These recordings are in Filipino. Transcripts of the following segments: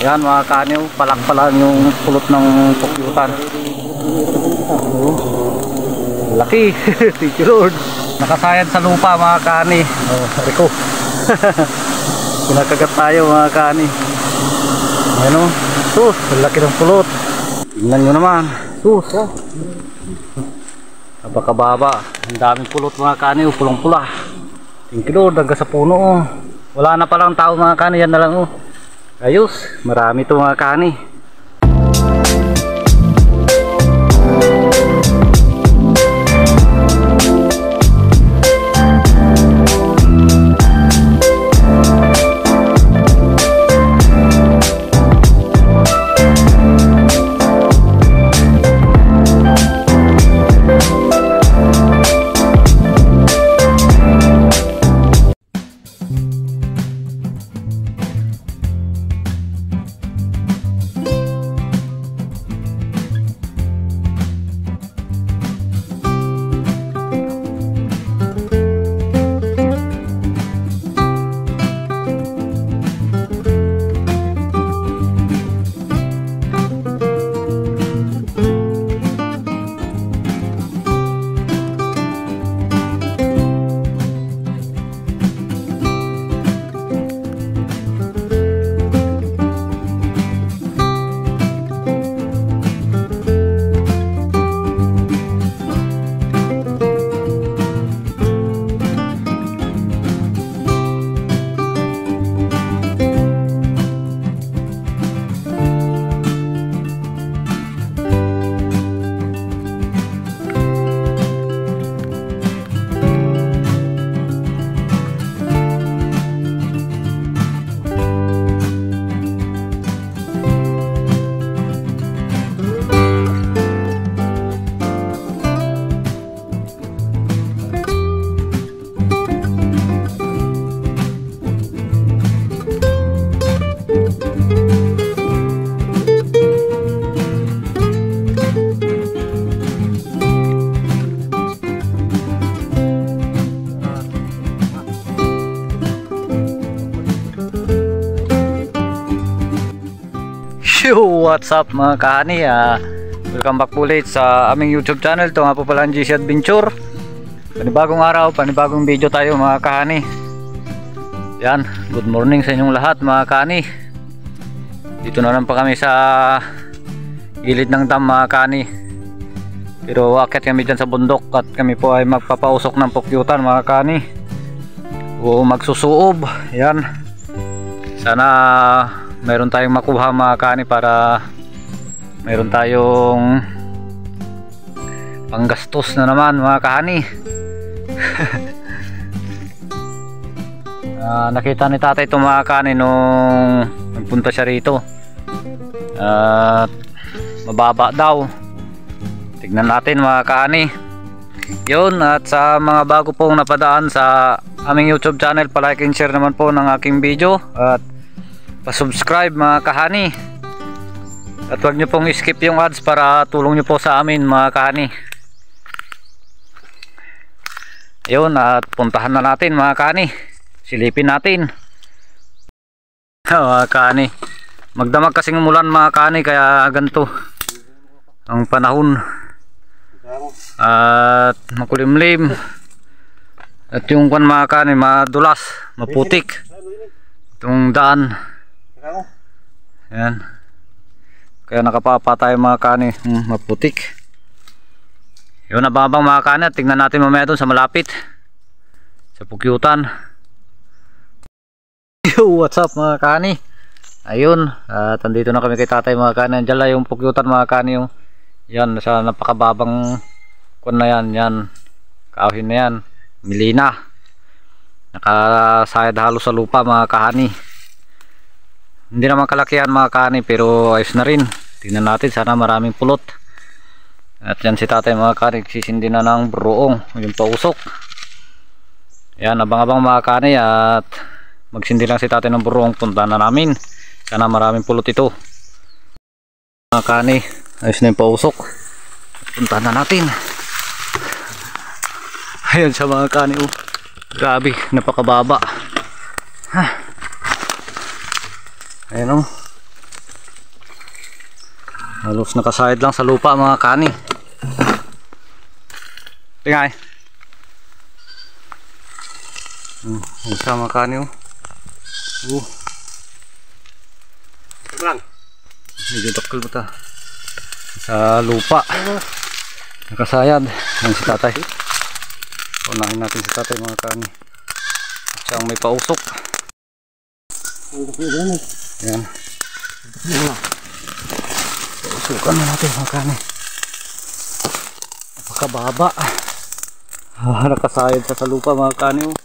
Yan mga kaniw, palak-palang yung pulot ng pukyutan. Laki. Thank you Lord. Nakasayad sa lupa mga kani. Oh, Rico. Pinakagat tayo mga kani. Ayan o. Sus, laki ng pulot. Tingnan nyo naman. Sus, oh. Napakababa. Ang daming pulot mga kani. Pulong-pula. Thank you Lord. Hanggang sa puno oh. Wala na palang tao mga kani. Yan na lang oh. Ayos, marami ito mga kani. What's up mga kahani, welcome back ulit sa aming YouTube channel. Ito nga po pala ang GC Adventure. Panibagong araw, panibagong video tayo mga kahani. Yan, good morning sa inyong lahat mga kahani. Dito na lang pa kami sa gilid ng dam mga kahani. Pero akit kami dyan sa bundok at kami po ay magpapausok ng pukyutan mga kahani. O magsusuob. Yan, sana mayroon tayong makuha mga kani para mayroon tayong panggastos na naman mga kani. Nakita ni tatay itong mga kani nung nagpunta siya rito. Mababa daw. Tignan natin mga kani. Yun, at sa mga bago pong napadaan sa aming YouTube channel, palike and share naman po ng aking video at pa-subscribe mga kahani. At huwag nyo pong skip yung ads para tulong nyo po sa amin mga kahani. Ayun, at puntahan na natin mga kahani. Silipin natin. Mga kahani, magdamag kasing umulan mga kahani, kaya ganito ang panahon. At makulimlim. At yung kan mga kahani, madulas, maputik itong daan. Yan. Kaya nakapapa tayo mga kani, maputik. Yun, nababang mga kani. Tingnan natin mamaya doon sa malapit sa pukyutan. Yo, what's up mga kani? Ayun, at andito na kami kay tatay mga kani. Andiyan lang yung pukyutan mga kani. Yung, yan, sa napakababang kun na yan. Yan, kahoy na yan. Milina. Nakasayad halos sa lupa mga kani. Hindi naman kalakihan mga kani, pero ayos na rin. Tingnan natin, sana maraming pulot. At yan si tatay mga kani, sisindi na ng bruong, yung pausok. Yan, abang-abang mga kani, at magsindi lang si tatay ng bruong. Punta na namin, sana maraming pulot ito mga kani. Ayos na yung pausok, punta na natin. Ayan siya mga kani, oh. Grabe, napakababa. Ayan o, Halos nakasahid lang sa lupa mga kani. Tingay. Isa mga kani oh. Medyo dakil ba ta? Sa lupa. Nakasayad. Yan si tatay. Unahin natin si tatay mga kani. Siyang may pausok. Yan. Pausukan na natin mga kani. Napakababa. Nakasayad sa lupa mga kani oh.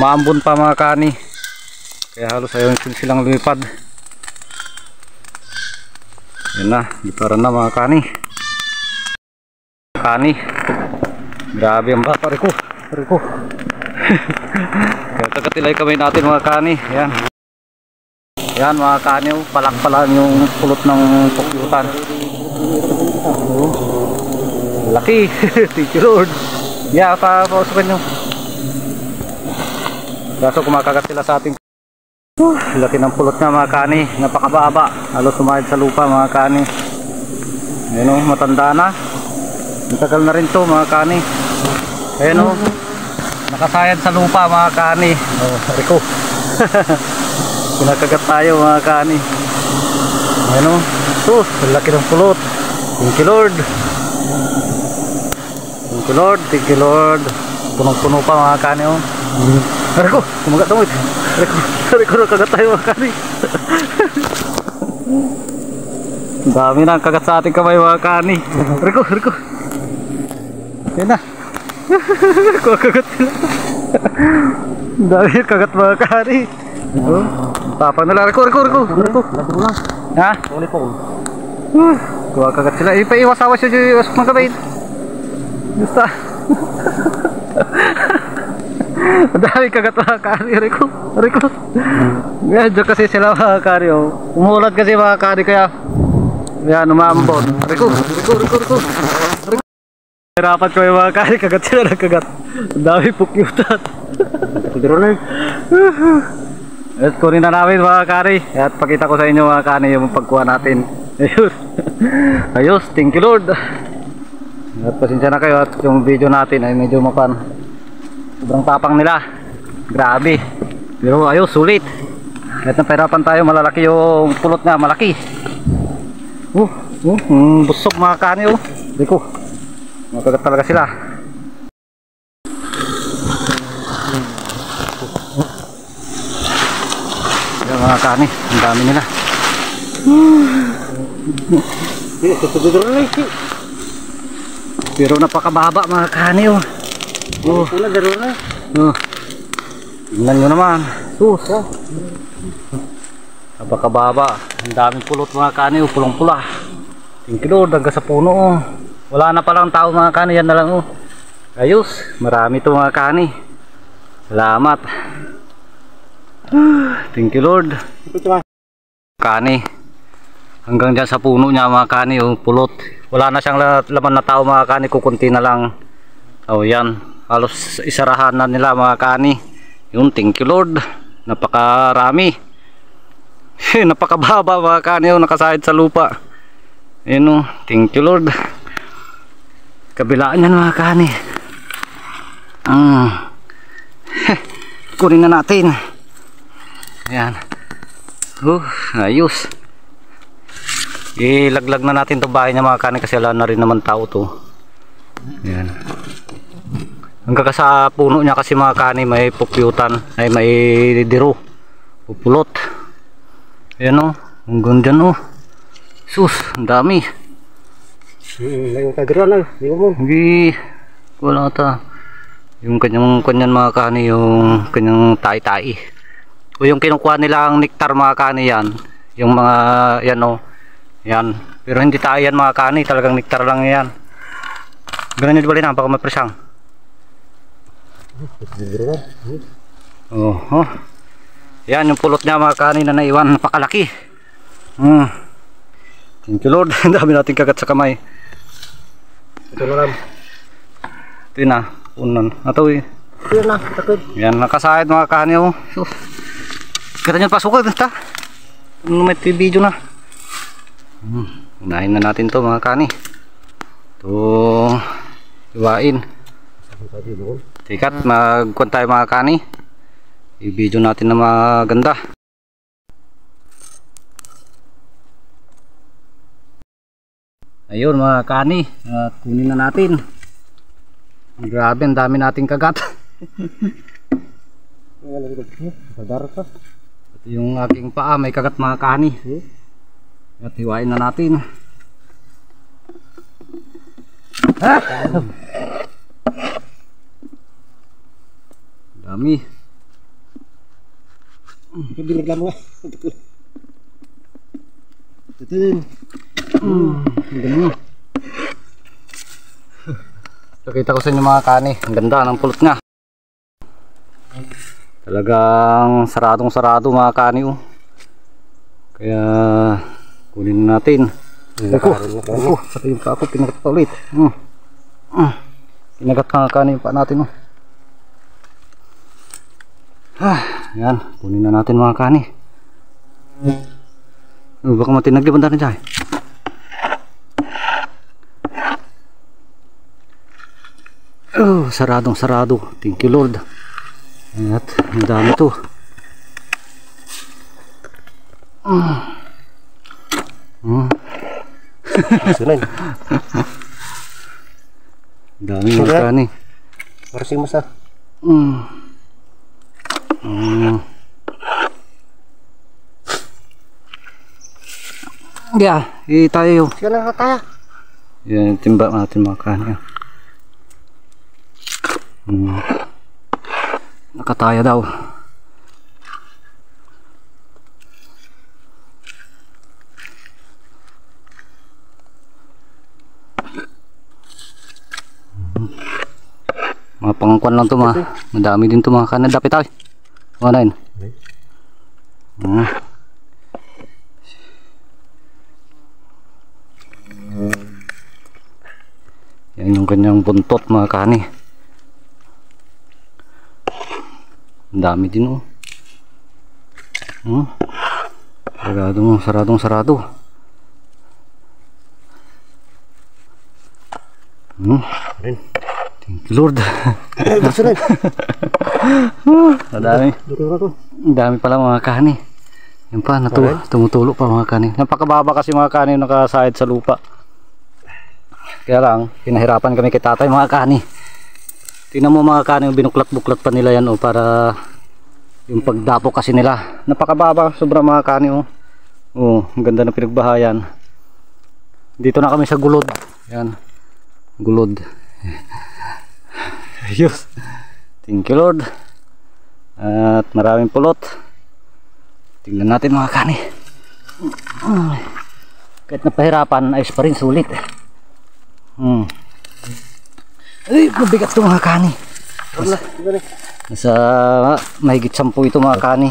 Maambon pa mga kani. Kaya halos ayaw silang lumipad. Yan na, gitaran na mga kani. Grabe ang bata, Rico. Kaya kagatilay kamay natin mga kani. Yan. Yan mga kani, palak-palan yung pulot ng pukyutan. Laki. Thank you Lord. Yeah, pausukan nyo. Kaso kumakagat sila sa ating laki ng pulot nga mga kani. Napakababa. Halos sumahid sa lupa mga kani. Ayan o, matanda na. Matagal na rin to mga kani. Ayan o, nakasayad sa lupa mga kani. Oh, Rico. Pinakagat tayo mga kani. Ayan o, laki ng pulot. Thank you Lord. Thank you Lord. Punong-puno pa mga kani o. Rico, kumagat mo. Rico, kagat tayo mga kani. Dami na ang kagat sa ating kamay mga kani. Rico. Yan na. Kagat sila. Dami ang kagat mga kani. Tapang nila. Rico. Ha? Kagat sila. Ipaiwas-awas yung iwas ng kamay. Basta. Dami kagat mga kani. Rico. Medyo kasi sila mga kani. Umulat kasi mga kani kaya yan, umambon. Rico. Hirapan ko yung mga kani. Kagat sila nagkagat. Dami pukyutan. At kunin na namin mga kani. At pakita ko sa inyo mga kani yung pagkuha natin. Ayos. Thank you Lord. At pasensya na kayo at yung video natin ay medyo mapan. Sobrang tapang nila. Grabe. Pero ayos, sulit. At napahirapan tayo, malalaki yung pulot nga, malaki. Busog mga kani oh. Rico. Makagat talaga sila. Yan mga kani, ang dami nila. Pero napakababa mga kani oh. Tingnan nyo naman. Napakababa. Ang daming pulot mga kani oh, pulong-pula. Thank you Lord, hanggang sa puno oh. Wala na palang tao mga kani, yan na lang oh. Ayos, marami ito mga kani. Salamat. Thank you Lord. Kani. Hanggang dyan sa puno niya mga kani oh, pulot. Wala na siyang laman na tao mga kani, kukunti na lang. Oh yan, halos isarahan na nila mga kani. Yun, thank you Lord. Napakarami. Napakababa mga kani oh, nakasahid sa lupa. Yun oh, thank you Lord. Kabilaan yan mga kani. Kunin na natin. Ayan. Ayos. Ilaglag na natin itong bahay niya mga kani kasi wala na rin naman tao to. Ayan. Hanggang sa puno niya kasi mga kani may pukyutan, ay may diro, pupulot. Ayan o, hanggang dyan o. Sus, ang dami. Yung kagro na, hindi, wala ata. Yung kanyan mga kani, yung kanyang tai-tai. O yung kinukuha nila ang nektar mga kani yan. Yung mga, yan o. Yan. Pero hindi tayo yan mga kani, talagang nektar lang yan. Ganun nyo dibalin na, baka mapresang. Yan yung pulot niya mga kani na naiwan, napakalaki. Thank you Lord. Ang dami natin kagat sa kamay. Ito na lang. Ito na, unan. Ito eh. Ito na, takot. Yan, nakasahid mga kani oh. Kita nyo pasok basta. may video na. Unahin na natin to mga kani. Ito iwain. Tikat, magkuhan tayo mga kani. I-video natin na maganda. Ayun mga kani, kunin na natin. Grabe, ang dami nating kagat. Ito yung aking paa, may kagat mga kani. At hiwain na natin. Dami. Binigla mo nga. Nakita ko sa inyo mga kani, ang ganda ng pulot nga. Talagang saradong sarado mga kani oh. Kaya kunin natin. Pati yung pa ako pinagat pa ulit. Pinagat mga kani yung pa natin oh. Yan, kunin na natin mga kani. Baka matinag yung banda na dyan. Saradong sarado. Thank you Lord. At ang dami to. Dami mga kani. Marasing mas ah. Yeah, tayo. Sige na kaya. Yan, timba natin mga kani. Nakataya daw. Mga pangkuan lang to mga. Madami din to mga kani. Dapat tayo. Mga na yan yung kanyang buntot mga kani. Ang dami din oh. Saradong sarado. Thank you Lord. Ang dami pala mga kani. Yan pa, tumutulo pa mga kani. Napakababa kasi mga kani nakasahid sa lupa. Kaya lang, pinahirapan kami kay tatay mga kani. Tingnan mo mga kani, binuklat-buklat pa nila yan oh, para yung pagdapo kasi nila. Napakababa, sobrang mga kani oh. Oh, ang ganda ng pinagbahayan. Dito na kami sa gulod. Yan. Gulod. Ayos. Thank you Lord. At maraming pulot. Tingnan natin mga kani. Kahit napahirapan, ayos pa rin, sulit. Ay, mabigat ito mga kani. Nasa mahigit 10 ito mga kani.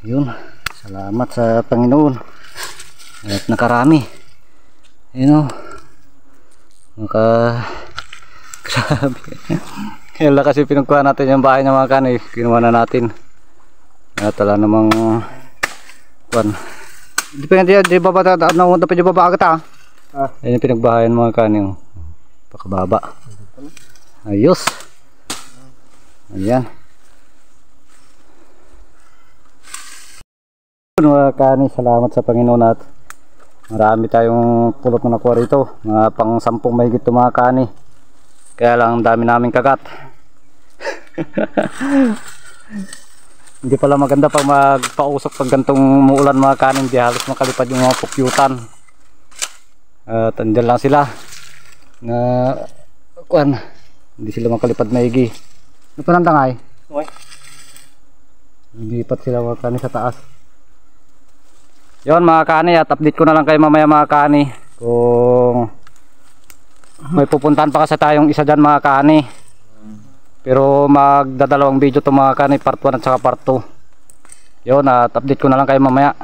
Yun, salamat sa Panginoon. At nakarami. Yun o. Grabe. Yan lang kasi pinagkuha natin yung bahay ng mga kani. Kinuha na natin. At wala namang kuhan. Di pa di baba agad ah. Yan yung pinagbahayan mga kani oh. Pakababa. Ayos. Ayan. Mga kani, salamat sa Panginoon at marami tayong pulot na nakuha rito. Mga pang 10 mahigit ito mga kani. Kaya lang dami naming kagat. Hindi pala maganda pag magpausok pag gantong muulan mga kani. Hindi halos makalipad yung mga pukyutan. At andyan lang sila na kuan, hindi sila makalipad maigi. Ano pa nandangay? Okay. Lipat sila mga kani sa taas. Yon mga kani, at update ko na lang kayo mamaya mga kani kung may pupuntahan pa kasi tayong isa dyan mga kani. Pero magdadalawang video to mga kani, part 1 at saka part 2. Yon, at update ko na lang kayo mamaya.